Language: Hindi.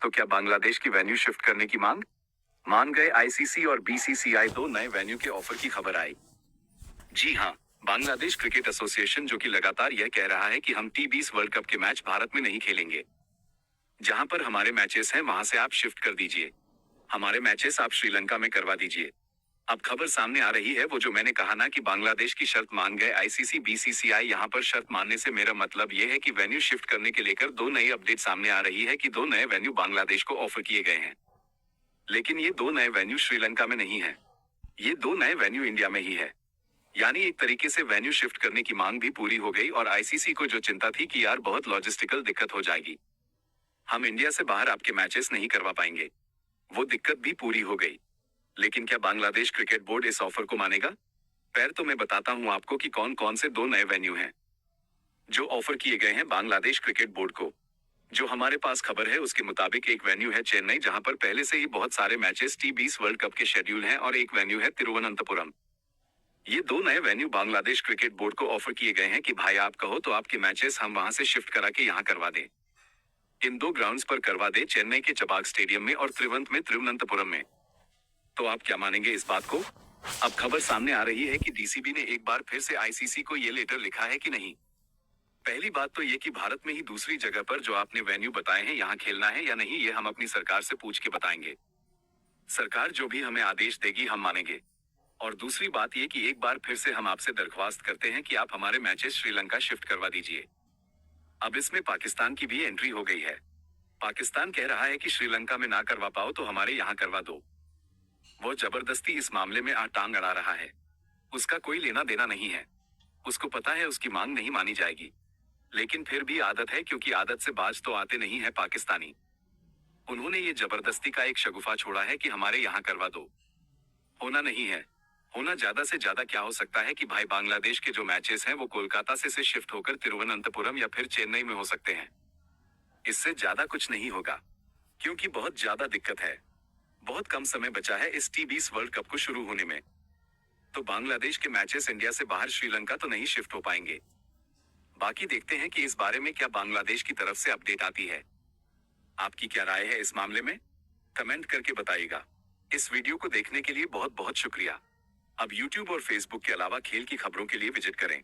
तो क्या बांग्लादेश की वेन्यू शिफ्ट करने की मांग? मान गए आईसीसी और बीसीसीआई, दो नए वेन्यू के ऑफर की खबर आई। जी हाँ, बांग्लादेश क्रिकेट एसोसिएशन जो कि लगातार यह कह रहा है कि हम T20 वर्ल्ड कप के मैच भारत में नहीं खेलेंगे। जहां पर हमारे मैचेस हैं वहां से आप शिफ्ट कर दीजिए। हमारे मैचेस आप श्रीलंका में करवा दीजिए। अब खबर सामने आ रही है, वो जो मैंने कहा ना कि बांग्लादेश की शर्त मान गए आईसीसी बीसीसीआई। यहाँ पर शर्त मानने से मेरा मतलब ये है कि वेन्यू शिफ्ट करने के लेकर दो नई अपडेट सामने आ रही है कि दो नए वेन्यू बांग्लादेश को ऑफर किए गए हैं। लेकिन ये दो नए वेन्यू श्रीलंका में नहीं है, ये दो नए वेन्यू इंडिया में ही है। यानी एक तरीके से वेन्यू शिफ्ट करने की मांग भी पूरी हो गई और आईसीसी को जो चिंता थी कि यार बहुत लॉजिस्टिकल दिक्कत हो जाएगी, हम इंडिया से बाहर आपके मैचेस नहीं करवा पाएंगे, वो दिक्कत भी पूरी हो गई। लेकिन क्या बांग्लादेश क्रिकेट बोर्ड इस ऑफर को मानेगा? पैर तो मैं बताता हूं आपको कि कौन कौन से दो नए वेन्यू हैं जो ऑफर किए गए हैं बांग्लादेश क्रिकेट बोर्ड को। जो हमारे पास खबर है उसके मुताबिक एक वेन्यू है चेन्नई, जहां पर पहले से ही बहुत सारे मैचेस T20 वर्ल्ड कप के शेड्यूल हैं, और एक वेन्यू है तिरुवनंतपुरम। ये दो नए वेन्यू बांग्लादेश क्रिकेट बोर्ड को ऑफर किए गए हैं कि भाई आप कहो तो आपके मैचेस हम वहां से शिफ्ट करा के यहाँ करवा दें। इन दो ग्राउंड्स पर करवा दे, चेन्नई के चबाग स्टेडियम में और तिरुवनंतपुरम में। तो आप क्या मानेंगे इस बात को? अब खबर सामने आ रही है कि डीसीबी ने एक बार फिर से आईसीसी को ये लेटर लिखा है कि नहीं। पहली बात तो ये कि भारत में ही दूसरी जगह पर जो आपने वेन्यू बताए हैं यहाँ खेलना है या नहीं, ये हम अपनी सरकार से पूछ के बताएंगे। सरकार जो भी हमें आदेश देगी हम मानेंगे। और दूसरी बात ये कि एक बार फिर से हम आपसे दरख्वास्त करते हैं कि आप हमारे मैचेस श्रीलंका शिफ्ट करवा दीजिए। अब इसमें पाकिस्तान की भी एंट्री हो गई है। पाकिस्तान कह रहा है कि श्रीलंका में ना करवा पाओ तो हमारे यहाँ करवा दो। वो जबरदस्ती इस मामले में टांग अड़ा रहा है। उसका कोई लेना देना नहीं है, उसको पता है उसकी मांग नहीं मानी जाएगी, लेकिन फिर भी आदत है, क्योंकि आदत से बाज तो आते नहीं है पाकिस्तानी। उन्होंने ये जबरदस्ती का एक शगुफा छोड़ा है कि हमारे यहाँ करवा दो। होना नहीं है, होना ज्यादा से ज्यादा क्या हो सकता है कि भाई बांग्लादेश के जो मैचेस हैं वो कोलकाता से शिफ्ट होकर तिरुवनंतपुरम या फिर चेन्नई में हो सकते हैं। इससे ज्यादा कुछ नहीं होगा, क्योंकि बहुत ज्यादा दिक्कत है। बहुत कम समय बचा है इस T20 वर्ल्ड कप को शुरू होने में, तो बांग्लादेश के मैचेस इंडिया से बाहर श्रीलंका तो नहीं शिफ्ट हो पाएंगे। बाकी देखते हैं कि इस बारे में क्या बांग्लादेश की तरफ से अपडेट आती है। आपकी क्या राय है इस मामले में? कमेंट करके बताइएगा। इस वीडियो को देखने के लिए बहुत बहुत शुक्रिया। अब YouTube और Facebook के अलावा खेल की खबरों के लिए विजिट करें।